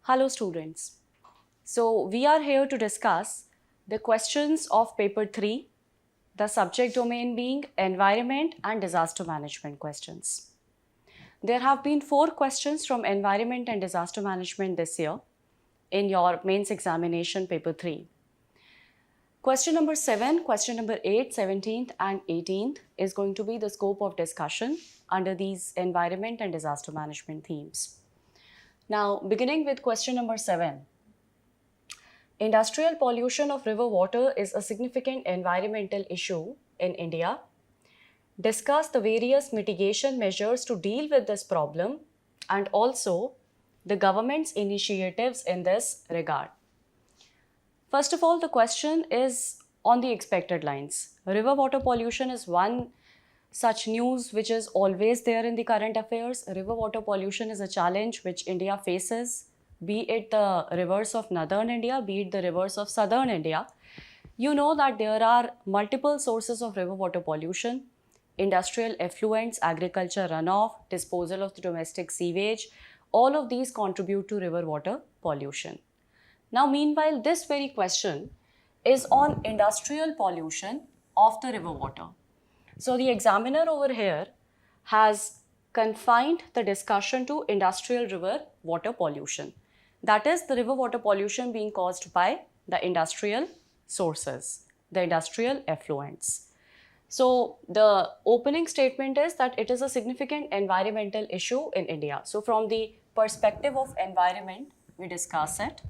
Hello students. So we are here to discuss the questions of paper 3, the subject domain being environment and disaster management questions. There have been 4 questions from environment and disaster management this year in your mains examination paper 3. Question number 7, question number 8, 17th and 18th is going to be the scope of discussion under these environment and disaster management themes. Now, beginning with question number 7. Industrial pollution of river water is a significant environmental issue in India. Discuss the various mitigation measures to deal with this problem and also the government's initiatives in this regard. First of all, the question is on the expected lines. River water pollution is one such news which is always there in the current affairs. River water pollution is a challenge which India faces, be it the rivers of northern India, be it the rivers of southern India. You know that there are multiple sources of river water pollution: industrial effluents, agriculture runoff, disposal of the domestic sewage. All of these contribute to river water pollution. Now, meanwhile, this very question is on industrial pollution of the river water. So the examiner over here has confined the discussion to industrial river water pollution. That is the river water pollution being caused by the industrial sources, the industrial effluents. So the opening statement is that it is a significant environmental issue in India. So from the perspective of environment, we discuss it.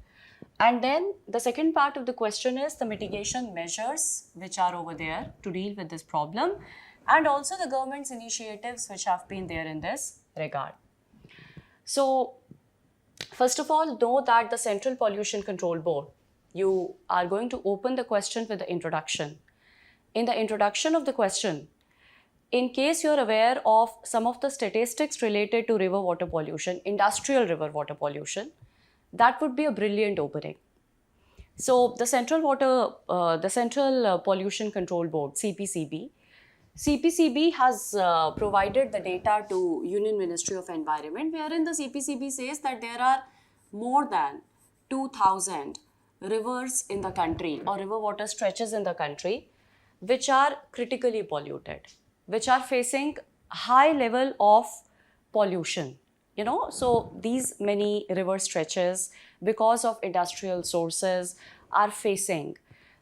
And then the second part of the question is the mitigation measures which are over there to deal with this problem, and also the government's initiatives which have been there in this regard. So first of all, know that the Central Pollution Control Board, you are going to open the question with the introduction. In the introduction of the question, in case you're aware of some of the statistics related to river water pollution, industrial river water pollution, that would be a brilliant opening. So the Central Pollution Control Board, CPCB has provided the data to Union Ministry of Environment, wherein the CPCB says that there are more than 2,000 rivers in the country or river water stretches in the country which are critically polluted, which are facing high level of pollution. So these many river stretches, because of industrial sources, are facing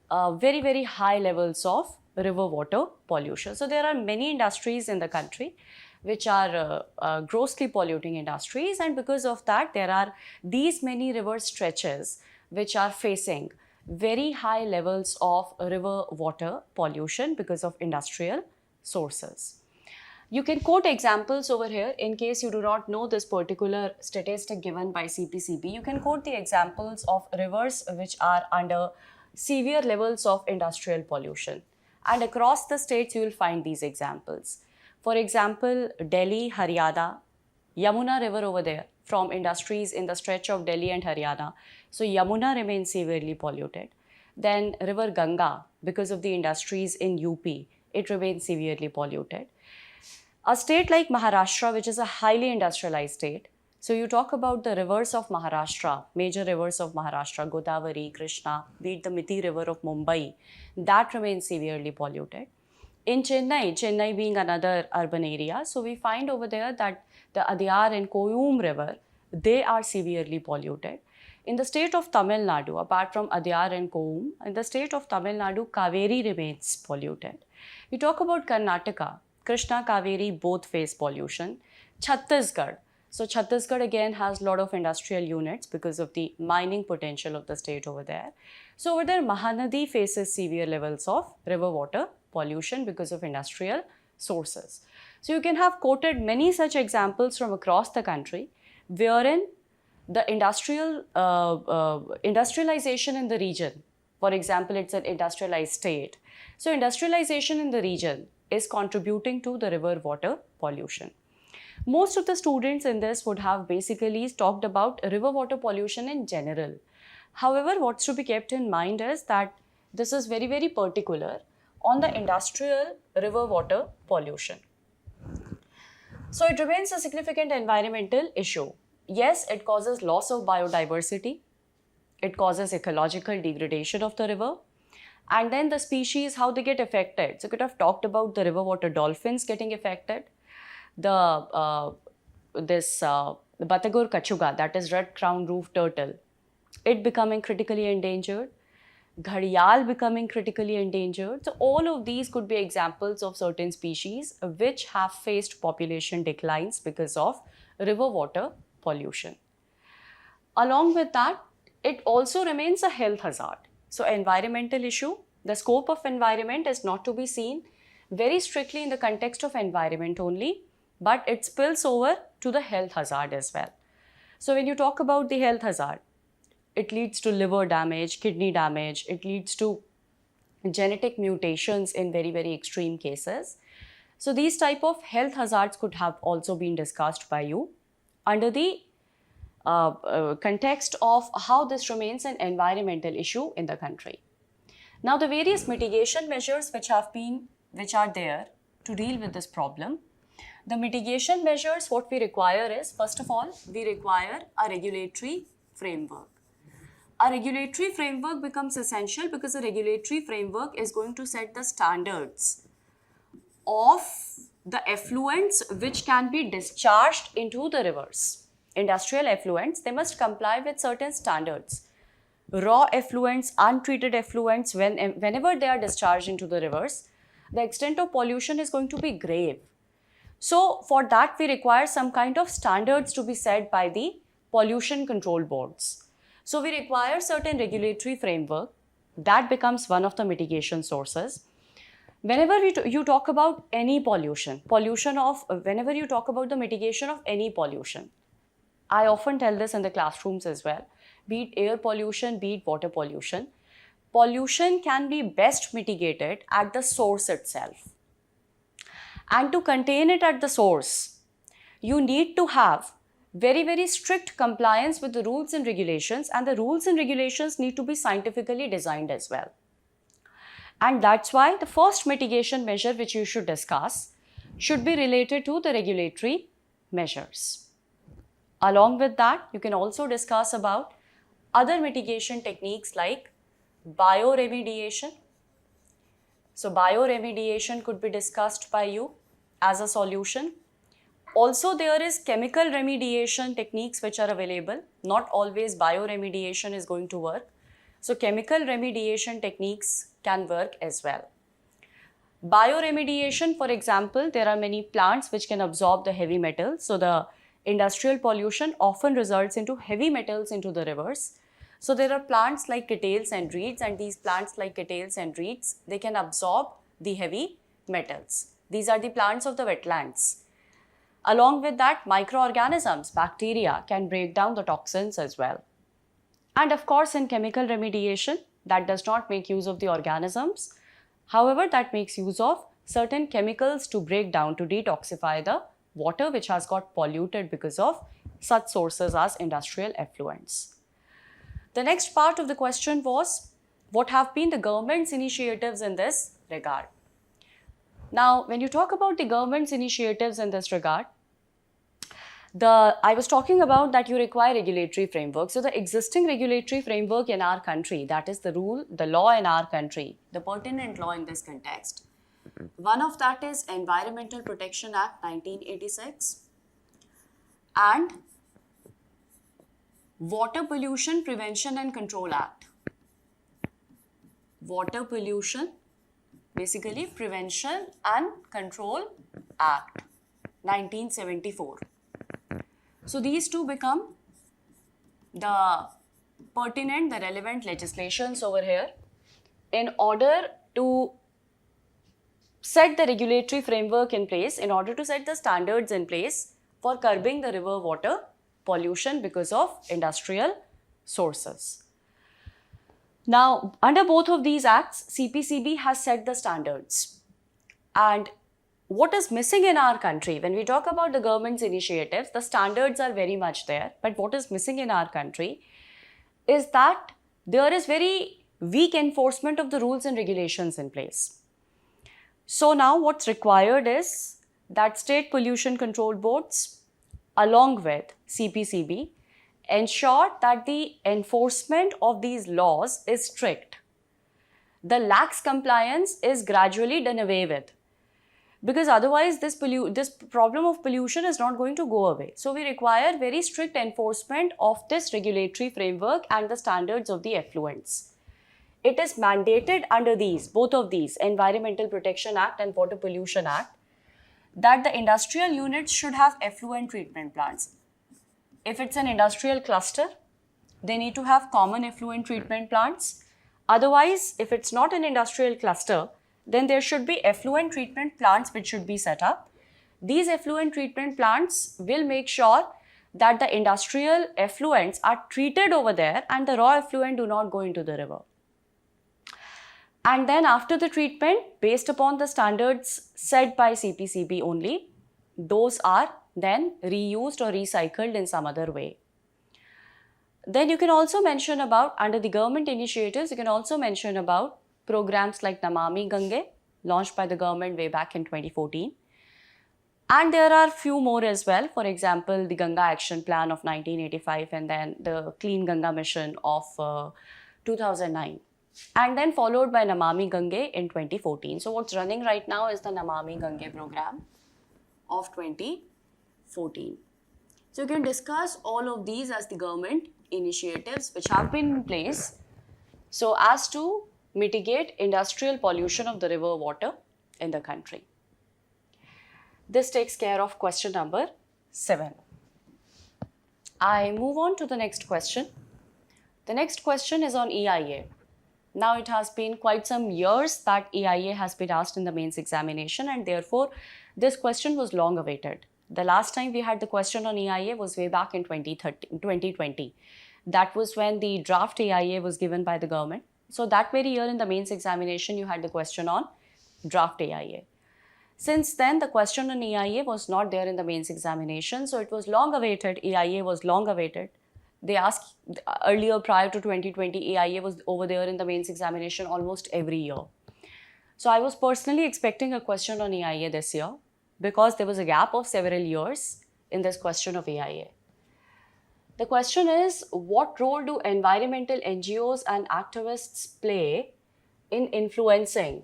very, very high levels of river water pollution. So there are many industries in the country which are grossly polluting industries, and because of that, there are these many river stretches which are facing very high levels of river water pollution because of industrial sources. You can quote examples over here in case you do not know this particular statistic given by CPCB. You can quote the examples of rivers which are under severe levels of industrial pollution. And across the states, you will find these examples. For example, Delhi, Haryana, Yamuna river over there from industries in the stretch of Delhi and Haryana. So Yamuna remains severely polluted. Then river Ganga, because of the industries in UP, it remains severely polluted. A state like Maharashtra, which is a highly industrialized state. So you talk about the rivers of Maharashtra, major rivers of Maharashtra, Godavari, Krishna, be it the Miti river of Mumbai, that remains severely polluted. In Chennai being another urban area, so we find over there that the Adyar and Koyum river, they are severely polluted. In the state of Tamil Nadu, apart from Adyar and Koyum, in the state of Tamil Nadu, Kaveri remains polluted. We talk about Karnataka, Krishna, Kaveri both face pollution. Chhattisgarh. So Chhattisgarh again has a lot of industrial units because of the mining potential of the state over there. So over there, Mahanadi faces severe levels of river water pollution because of industrial sources. So you can have quoted many such examples from across the country wherein the industrialization in the region, for example, it's an industrialized state. So industrialization in the region is contributing to the river water pollution. Most of the students in this would have basically talked about river water pollution in general. However, what's to be kept in mind is that this is very, very particular on the industrial river water pollution. So it remains a significant environmental issue. yes, it causes loss of biodiversity, it causes ecological degradation of the river, and then the species, how they get affected. So, we could have talked about the river water dolphins getting affected, the the Batagur kachuga, that is red crown roof turtle, it becoming critically endangered, gharial becoming critically endangered. So all of these could be examples of certain species which have faced population declines because of river water pollution. Along with that, it also remains a health hazard. So environmental issue, the scope of environment is not to be seen very strictly in the context of environment only, but it spills over to the health hazard as well. So when you talk about the health hazard, it leads to liver damage, kidney damage, it leads to genetic mutations in very, very extreme cases. So these type of health hazards could have also been discussed by you under the context of how this remains an environmental issue in the country. Now the various mitigation measures which are there to deal with this problem. The mitigation measures, what we require is, first of all, we require a regulatory framework. A regulatory framework becomes essential because a regulatory framework is going to set the standards of the effluents which can be discharged into the rivers. Industrial effluents, they must comply with certain standards. Raw effluents, untreated effluents, whenever they are discharged into the rivers, the extent of pollution is going to be grave. So for that, we require some kind of standards to be set by the pollution control boards. So we require certain regulatory framework. That becomes one of the mitigation sources. Whenever you talk about any whenever you talk about the mitigation of any pollution, I often tell this in the classrooms as well, be it air pollution, be it water pollution, pollution can be best mitigated at the source itself. And to contain it at the source, you need to have very, very strict compliance with the rules and regulations, and the rules and regulations need to be scientifically designed as well. And that's why the first mitigation measure which you should discuss should be related to the regulatory measures. Along with that, you can also discuss about other mitigation techniques like bioremediation. So bioremediation could be discussed by you as a solution. Also, there is chemical remediation techniques which are available. Not always bioremediation is going to work. So chemical remediation techniques can work as well. Bioremediation, for example, there are many plants which can absorb the heavy metals. So the industrial pollution often results into heavy metals into the rivers. So there are plants like cattails and reeds, and these plants like cattails and reeds, they can absorb the heavy metals. These are the plants of the wetlands. Along with that, microorganisms, bacteria can break down the toxins as well. And of course, in chemical remediation, that does not make use of the organisms. However, that makes use of certain chemicals to break down, to detoxify the water which has got polluted because of such sources as industrial effluents. The next part of the question was, what have been the government's initiatives in this regard? Now, when you talk about the government's initiatives in this regard, I was talking about that you require regulatory framework. So the existing regulatory framework in our country, that is the law in our country, the pertinent law in this context. One of that is Environmental Protection Act 1986 and Water Pollution Prevention and Control Act. Water Pollution, basically Prevention and Control Act 1974. So these two become the pertinent, the relevant legislations over here in order to set the regulatory framework in place, in order to set the standards in place for curbing the river water pollution because of industrial sources. Now, under both of these acts, CPCB has set the standards. And what is missing in our country, when we talk about the government's initiatives, the standards are very much there. But what is missing in our country is that there is very weak enforcement of the rules and regulations in place. So now what's required is that state pollution control boards, along with CPCB, ensure that the enforcement of these laws is strict. The lax compliance is gradually done away with, because otherwise this problem of pollution is not going to go away. So we require very strict enforcement of this regulatory framework and the standards of the effluents. It is mandated under both of these, Environmental Protection Act and Water Pollution Act, that the industrial units should have effluent treatment plants. If it's an industrial cluster, they need to have common effluent treatment plants. Otherwise, if it's not an industrial cluster, then there should be effluent treatment plants which should be set up. These effluent treatment plants will make sure that the industrial effluents are treated over there and the raw effluent do not go into the river. And then after the treatment, based upon the standards set by CPCB only, those are then reused or recycled in some other way. Then you can also mention about, under the government initiatives, you can also mention about programs like Namami Gange, launched by the government way back in 2014. And there are few more as well. For example, the Ganga Action Plan of 1985 and then the Clean Ganga Mission of 2009. And then followed by Namami Gange in 2014. So what's running right now is the Namami Gange program of 2014. So you can discuss all of these as the government initiatives which have been in place so as to mitigate industrial pollution of the river water in the country. This takes care of question number 7. I move on to the next question. The next question is on EIA. Now it has been quite some years that EIA has been asked in the mains examination, and therefore this question was long awaited. The last time we had the question on EIA was way back in 2020. That was when the draft EIA was given by the government. So that very year in the mains examination, you had the question on draft EIA. Since then, the question on EIA was not there in the mains examination. So it was long awaited. EIA was long awaited. They asked earlier, prior to 2020, EIA was over there in the mains examination almost every year. So I was personally expecting a question on EIA this year because there was a gap of several years in this question of EIA. The question is, what role do environmental NGOs and activists play in influencing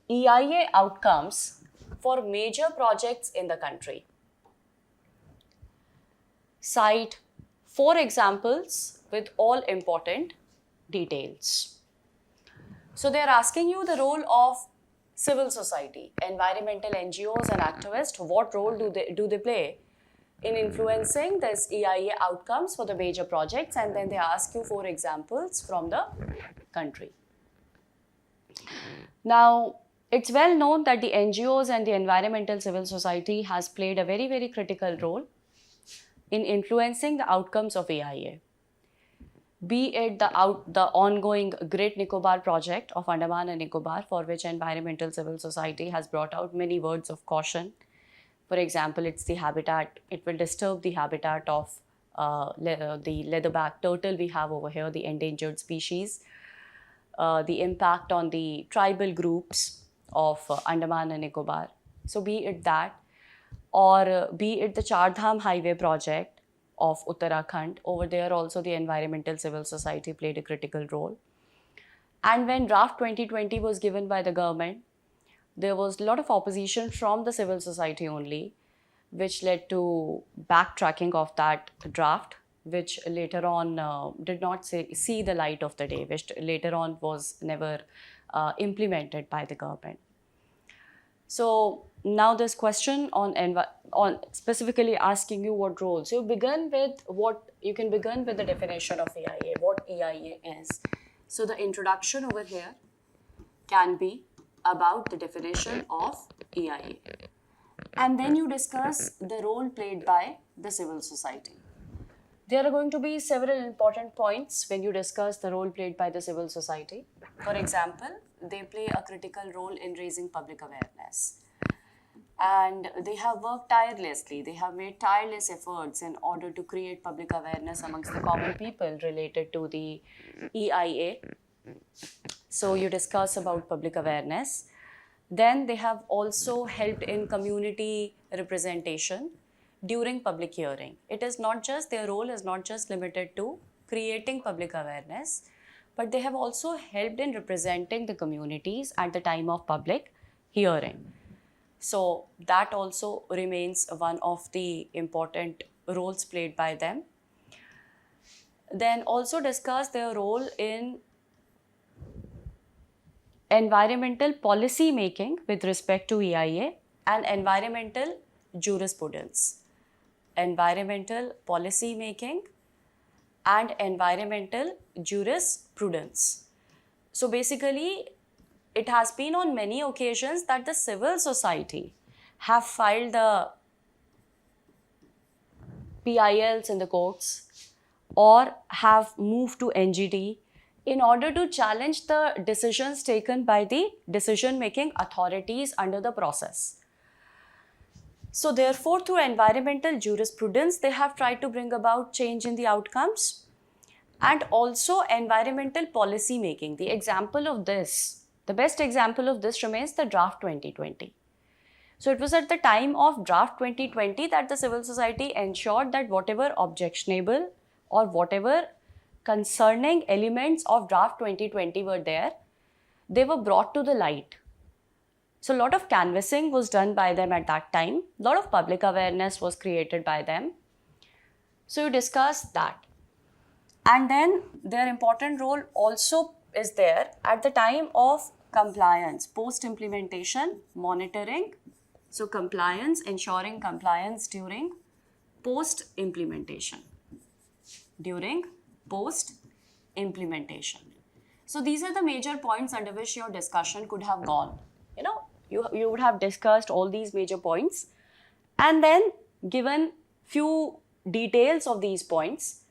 EIA outcomes for major projects in the country? Cite 4 examples with all important details. So they're asking you the role of civil society, environmental NGOs and activists. What role do they play in influencing this EIA outcomes for the major projects? And then they ask you 4 examples from the country. Now, it's well known that the NGOs and the environmental civil society has played a very, very critical role in influencing the outcomes of EIA. Be it the ongoing Great Nicobar project of Andaman and Nicobar, for which environmental civil society has brought out many words of caution. For example, it's the habitat, it will disturb the habitat of the leatherback turtle we have over here, the endangered species, the impact on the tribal groups of Andaman and Nicobar. So be it that, or be it the Char Dham highway project of Uttarakhand. Over there also the environmental civil society played a critical role. And when draft 2020 was given by the government, there was a lot of opposition from the civil society only, which led to backtracking of that draft, which later on did not see the light of the day, which later on was never implemented by the government. So now this question on specifically asking you what role. So you can begin with the definition of EIA, what EIA is. So the introduction over here can be about the definition of EIA. And then you discuss the role played by the civil society. There are going to be several important points when you discuss the role played by the civil society. For example, they play a critical role in raising public awareness. And they have worked tirelessly. They have made tireless efforts in order to create public awareness amongst the common people related to the EIA. So you discuss about public awareness. Then they have also helped in community representation, during public hearing. It is not just, their role is not just limited to creating public awareness, but they have also helped in representing the communities at the time of public hearing. So that also remains one of the important roles played by them. Then also discuss their role in environmental policy making with respect to EIA and environmental jurisprudence. Environmental policy making and environmental jurisprudence. So basically, it has been on many occasions that the civil society have filed the PILs in the courts or have moved to NGT in order to challenge the decisions taken by the decision-making authorities under the process. So therefore, through environmental jurisprudence, they have tried to bring about change in the outcomes, and also environmental policy making. The example of this, the best example of this remains the draft 2020. So it was at the time of draft 2020 that the civil society ensured that whatever objectionable or whatever concerning elements of draft 2020 were there, they were brought to the light. So a lot of canvassing was done by them at that time. A lot of public awareness was created by them. So you discuss that. And then their important role also is there at the time of compliance, post-implementation, monitoring. So compliance, ensuring compliance during post-implementation. During post-implementation. So these are the major points under which your discussion could have gone. You would have discussed all these major points and then given few details of these points.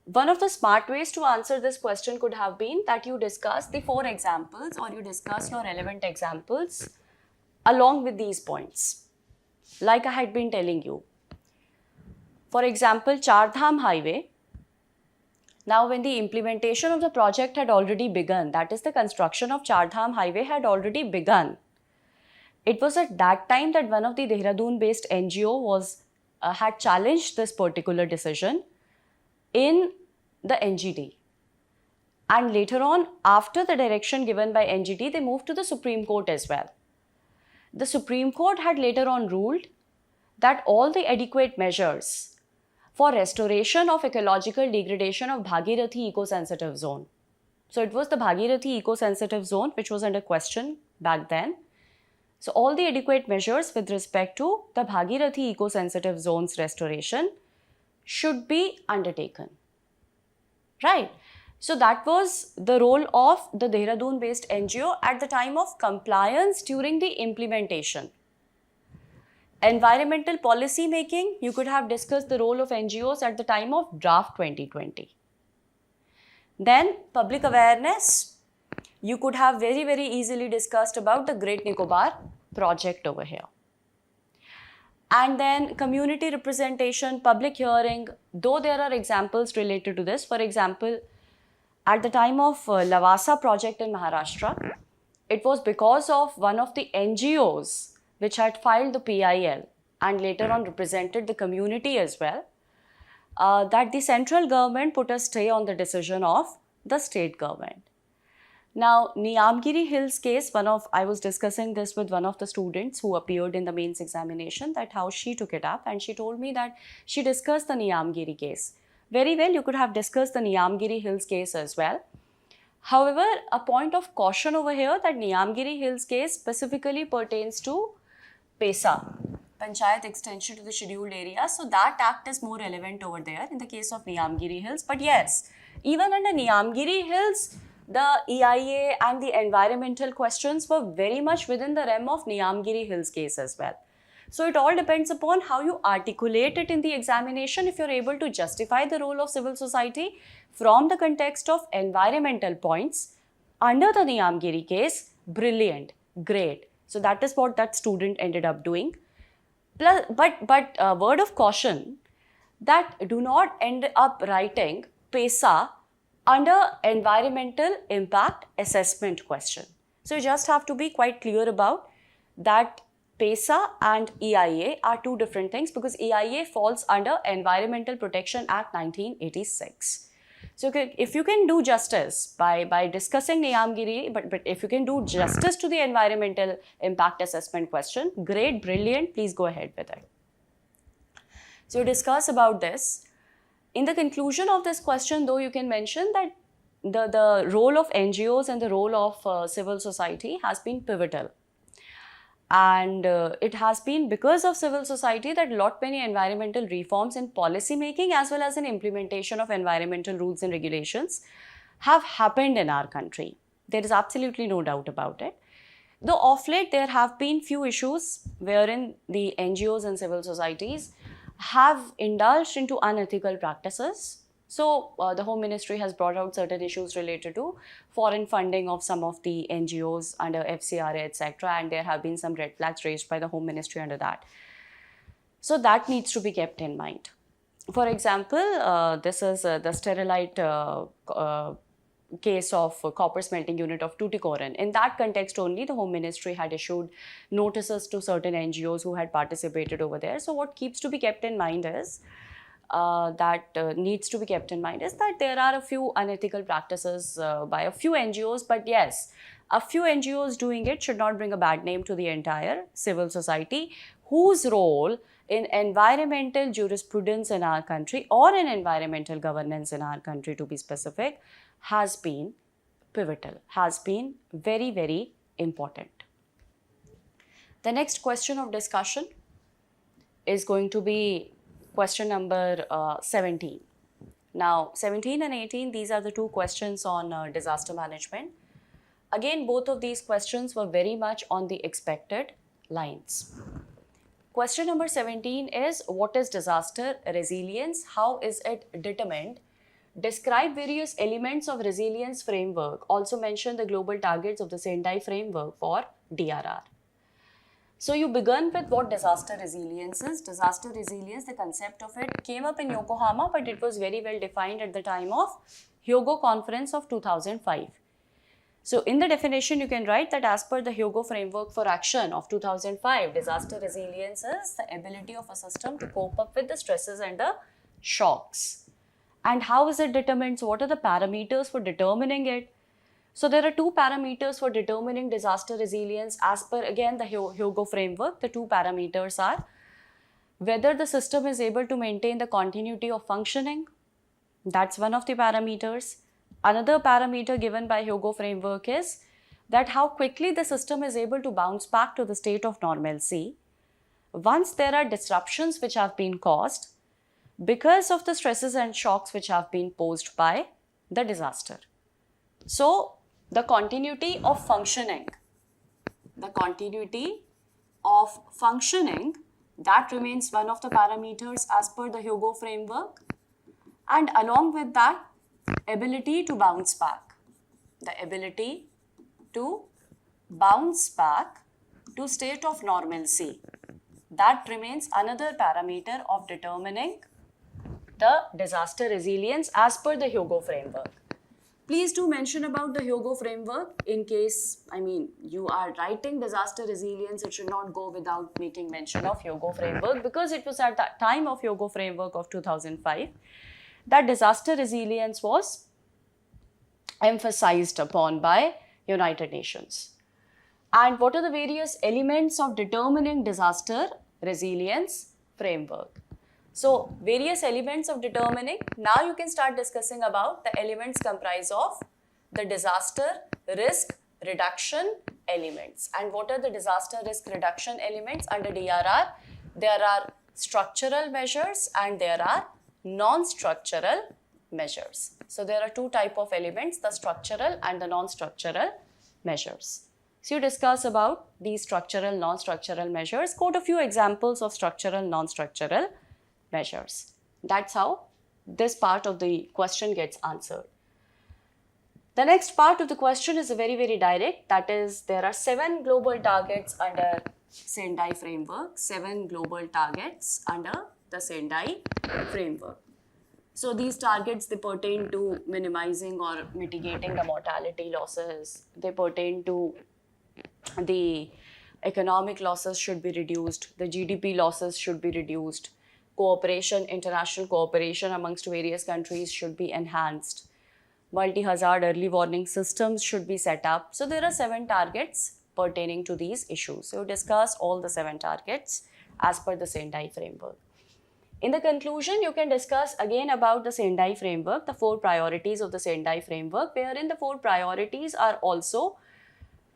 One of the smart ways to answer this question could have been that you discuss the 4 examples or you discuss your relevant examples along with these points, like I had been telling you. For example, Char Dham Highway. Now, when the implementation of the project had already begun, that is the construction of Char Dham Highway had already begun. It was at that time that one of the Dehradun-based NGO had challenged this particular decision in the NGT. And later on, after the direction given by NGT, they moved to the Supreme Court as well. The Supreme Court had later on ruled that all the adequate measures for restoration of ecological degradation of Bhagirathi eco-sensitive zone. So it was the Bhagirathi eco-sensitive zone which was under question back then. So all the adequate measures with respect to the Bhagirathi eco-sensitive zones restoration should be undertaken. Right? So that was the role of the Dehradun-based NGO at the time of compliance during the implementation. Environmental policy making, you could have discussed the role of NGOs at the time of draft 2020. Then public awareness, you could have very, very easily discussed about the Great Nicobar project over here. And then community representation, public hearing, though there are examples related to this. For example, at the time of Lavasa project in Maharashtra, it was because of one of the NGOs which had filed the PIL and later on represented the community as well, that the central government put a stay on the decision of the state government. Now, Niyamgiri Hills case, I was discussing this with one of the students who appeared in the mains examination, that how she took it up, and she told me that she discussed the Niyamgiri case. Very well, you could have discussed the Niyamgiri Hills case as well. However, a point of caution over here that Niyamgiri Hills case specifically pertains to PESA, Panchayat Extension to the Scheduled Area. So that act is more relevant over there in the case of Niyamgiri Hills. But yes, even under Niyamgiri Hills, the EIA and the environmental questions were very much within the realm of Niyamgiri Hills case as well. So it all depends upon how you articulate it in the examination. If you're able to justify the role of civil society from the context of environmental points under the Niyamgiri case, brilliant, great. So that is what that student ended up doing. Plus, but word of caution that do not end up writing PESA under environmental impact assessment question. So you just have to be quite clear about that PESA and EIA are two different things because EIA falls under Environmental Protection Act 1986. So if you can do justice by discussing Niyamgiri, but if you can do justice to the environmental impact assessment question, great, brilliant, please go ahead with it. So discuss about this. In the conclusion of this question, though, you can mention that the role of NGOs and the role of civil society has been pivotal. And it has been because of civil society that lot many environmental reforms in policy making as well as in implementation of environmental rules and regulations have happened in our country. There is absolutely no doubt about it. Though of late there have been few issues wherein the NGOs and civil societies have indulged into unethical practices. So the Home Ministry has brought out certain issues related to foreign funding of some of the NGOs under FCRA, etc. And there have been some red flags raised by the Home Ministry under that. So that needs to be kept in mind. For example, this is the Sterilite case of copper smelting unit of Tuticorin. In that context only, the Home Ministry had issued notices to certain NGOs who had participated over there. So what needs to be kept in mind is that there are a few unethical practices by a few NGOs, but yes, a few NGOs doing it should not bring a bad name to the entire civil society, whose role in environmental jurisprudence in our country or in environmental governance in our country, to be specific, has been pivotal, has been very, very important. The next question of discussion is going to be question number 17. Now, 17 and 18, these are the two questions on disaster management. Again, both of these questions were very much on the expected lines. Question number 17 is, what is disaster resilience? How is it determined? Describe various elements of resilience framework. Also mention the global targets of the Sendai framework for DRR. So you began with what disaster resilience is. Disaster resilience, the concept of it came up in Yokohama, but it was very well defined at the time of Hyogo Conference of 2005. So in the definition, you can write that as per the Hyogo Framework for Action of 2005, disaster resilience is the ability of a system to cope up with the stresses and the shocks. And how is it determined? So what are the parameters for determining it? So there are two parameters for determining disaster resilience as per, again, the Hyogo framework. The two parameters are whether the system is able to maintain the continuity of functioning. That's one of the parameters. Another parameter given by Hyogo framework is that how quickly the system is able to bounce back to the state of normalcy once there are disruptions which have been caused because of the stresses and shocks which have been posed by the disaster. So the continuity of functioning, that remains one of the parameters as per the Hyogo framework. And along with that, ability to bounce back. The ability to bounce back to state of normalcy. That remains another parameter of determining the disaster resilience as per the Hyogo framework. Please do mention about the Hyogo framework in case, you are writing disaster resilience, it should not go without making mention of Hyogo framework, because it was at that time of Hyogo framework of 2005 that disaster resilience was emphasized upon by United Nations. And what are the various elements of determining disaster resilience framework? So, various elements of determining, now you can start discussing about the elements comprised of the disaster risk reduction elements. And what are the disaster risk reduction elements under DRR? There are structural measures and there are non-structural measures. So, there are two types of elements, the structural and the non-structural measures. So, you discuss about these structural, non-structural measures, quote a few examples of structural, non-structural measures. That's how this part of the question gets answered. The next part of the question is very, very direct. That is, there are 7 global targets under Sendai framework, 7 global targets under the Sendai framework. So these targets, they pertain to minimizing or mitigating the mortality losses. They pertain to the economic losses should be reduced, the GDP losses should be reduced, cooperation, international cooperation amongst various countries should be enhanced, multi-hazard early warning systems should be set up. So there are 7 targets pertaining to these issues. So discuss all the 7 targets as per the Sendai framework. In the conclusion, you can discuss again about the Sendai framework, the 4 priorities of the Sendai framework, wherein the 4 priorities are also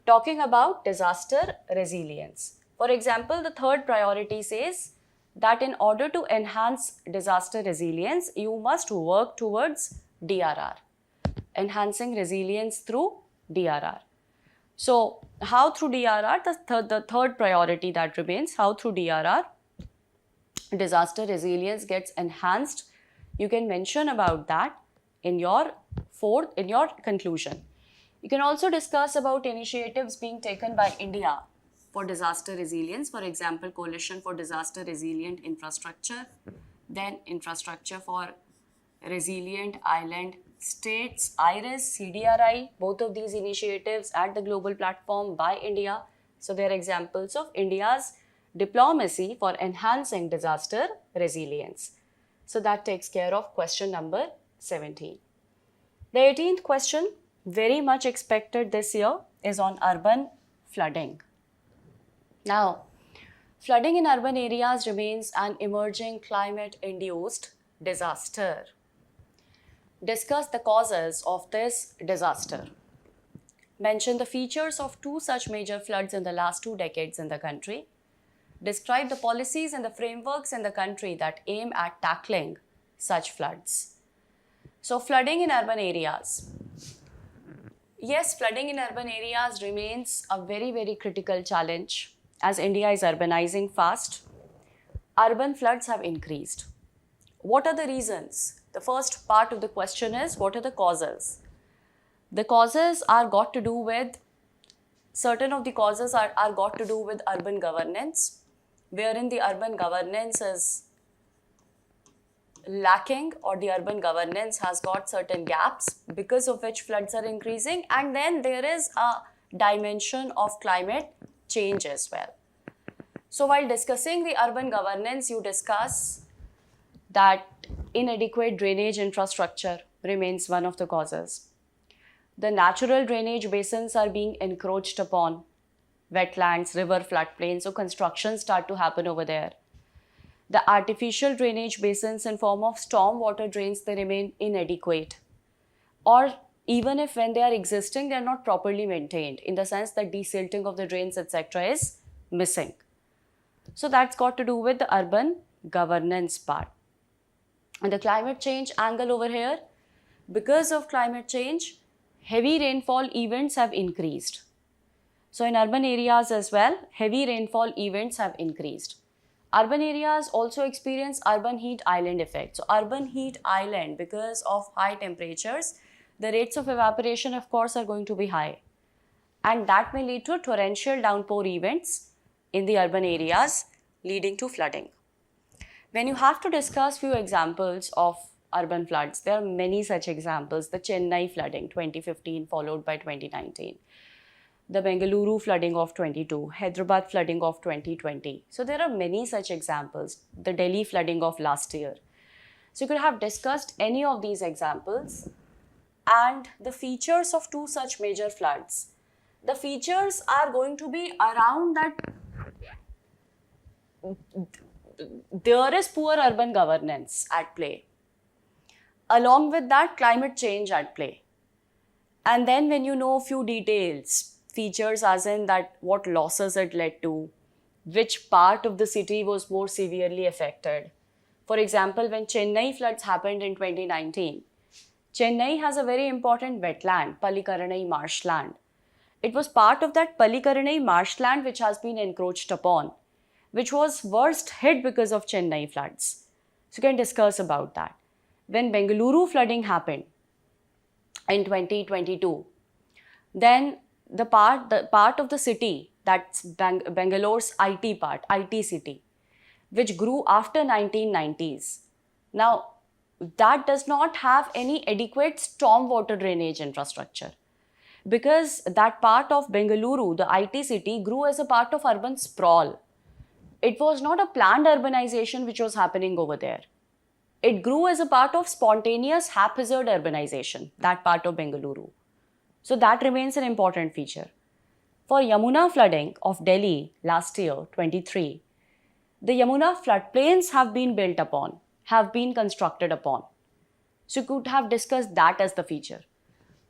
talking about disaster resilience. For example, the 3rd priority says that in order to enhance disaster resilience, you must work towards DRR, enhancing resilience through DRR. So, how through DRR? The third priority that remains, how through DRR disaster resilience gets enhanced. You can mention about that in your conclusion. You can also discuss about initiatives being taken by India for disaster resilience. For example, Coalition for Disaster Resilient Infrastructure, then Infrastructure for Resilient Island States, IRIS, CDRI, both of these initiatives at the global platform by India. So they are examples of India's diplomacy for enhancing disaster resilience. So that takes care of question number 17. The 18th question, very much expected this year, is on urban flooding. Now, flooding in urban areas remains an emerging climate-induced disaster. Discuss the causes of this disaster. Mention the features of 2 such major floods in the last 2 decades in the country. Describe the policies and the frameworks in the country that aim at tackling such floods. So, flooding in urban areas. Yes, flooding in urban areas remains a very, very critical challenge as India is urbanizing fast. Urban floods have increased. What are the reasons? The first part of the question is, what are the causes? The causes are got to do with, certain of the causes are got to do with urban governance, wherein the urban governance is lacking, or the urban governance has got certain gaps because of which floods are increasing. And then there is a dimension of climate change as well. So while discussing the urban governance, you discuss that inadequate drainage infrastructure remains one of the causes. The natural drainage basins are being encroached upon, wetlands, river floodplains, so construction start to happen over there. The artificial drainage basins in form of storm water drains, they remain inadequate. Or even if when they are existing, they are not properly maintained, in the sense that desilting of the drains, etc. is missing. So that's got to do with the urban governance part. And the climate change angle over here, because of climate change, heavy rainfall events have increased. So in urban areas as well, heavy rainfall events have increased. Urban areas also experience urban heat island effect. So urban heat island, because of high temperatures, the rates of evaporation of course are going to be high. And that may lead to torrential downpour events in the urban areas, leading to flooding. When you have to discuss few examples of urban floods, there are many such examples. The Chennai flooding 2015 followed by 2019. The Bengaluru flooding of 22, Hyderabad flooding of 2020. So there are many such examples. The Delhi flooding of last year. So you could have discussed any of these examples and the features of 2 such major floods. The features are going to be around that there is poor urban governance at play. Along with that, climate change at play. And then when you know a few details, features as in that what losses it led to, which part of the city was more severely affected. For example, when Chennai floods happened in 2019, Chennai has a very important wetland, Pallikaranai marshland. It was part of that Pallikaranai marshland which has been encroached upon, which was worst hit because of Chennai floods. So you can discuss about that. When Bengaluru flooding happened in 2022, then the part of the city, that's Bangalore's IT part, IT city, which grew after 1990s. Now, that does not have any adequate stormwater drainage infrastructure. because that part of Bengaluru, the IT city, grew as a part of urban sprawl. It was not a planned urbanization which was happening over there. It grew as a part of spontaneous, haphazard urbanization, that part of Bengaluru. So that remains an important feature. For Yamuna flooding of Delhi last year, 23, the Yamuna floodplains have been built upon, have been constructed upon. So you could have discussed that as the feature.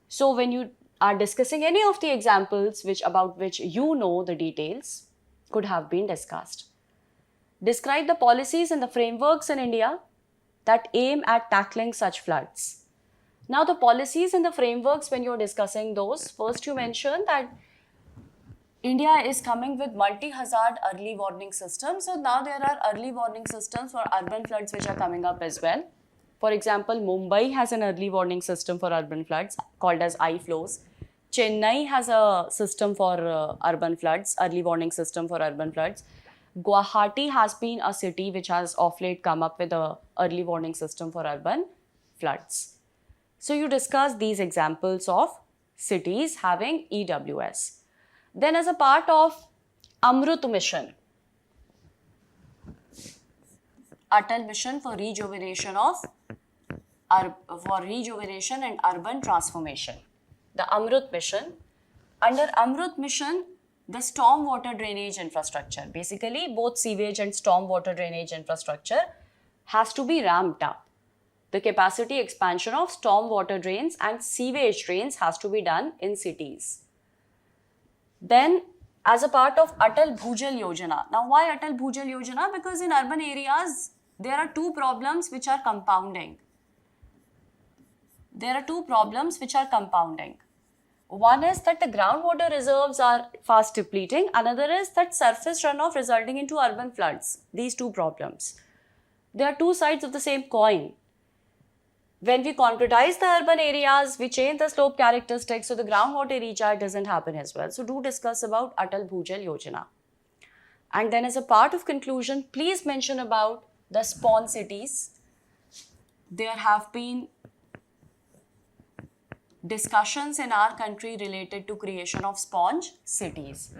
So when you are discussing any of the examples about which you know the details, could have been discussed. Describe the policies and the frameworks in India that aim at tackling such floods. Now the policies and the frameworks, when you're discussing those, first you mentioned that India is coming with multi-hazard early warning systems. So now there are early warning systems for urban floods which are coming up as well. For example, Mumbai has an early warning system for urban floods called as iFlows. Chennai has a system for urban floods, early warning system for urban floods. Guwahati has been a city which has of late come up with a early warning system for urban floods. So you discuss these examples of cities having EWS. Then as a part of Amrut Mission, Atal Mission for rejuvenation and urban transformation. The Amrut Mission. Under Amrut Mission, the storm water drainage infrastructure, basically both sewage and storm water drainage infrastructure has to be ramped up. The capacity expansion of storm water drains and sewage drains has to be done in cities. Then, as a part of Atal Bhujal Yojana. Now, why Atal Bhujal Yojana? Because in urban areas, there are two problems which are compounding. One is that the groundwater reserves are fast depleting. Another is that surface runoff resulting into urban floods. These two problems. They are two sides of the same coin. When we concretize the urban areas, we change the slope characteristics, so the groundwater recharge doesn't happen as well. So do discuss about Atal Bhujal Yojana. And then as a part of conclusion, please mention about the spawn cities. There have been discussions in our country related to creation of sponge cities.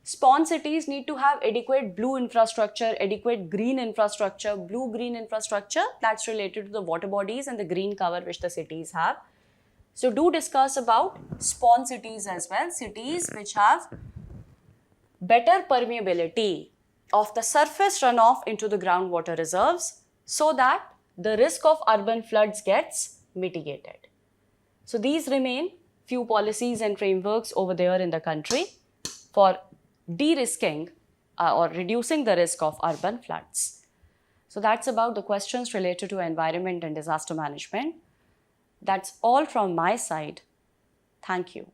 Spawn cities need to have adequate blue infrastructure, adequate green infrastructure, blue-green infrastructure that's related to the water bodies and the green cover which the cities have. So do discuss about spawn cities as well, cities which have better permeability of the surface runoff into the groundwater reserves so that the risk of urban floods gets mitigated. So these remain few policies and frameworks over there in the country for de-risking or reducing the risk of urban floods. So that's about the questions related to environment and disaster management. That's all from my side. Thank you.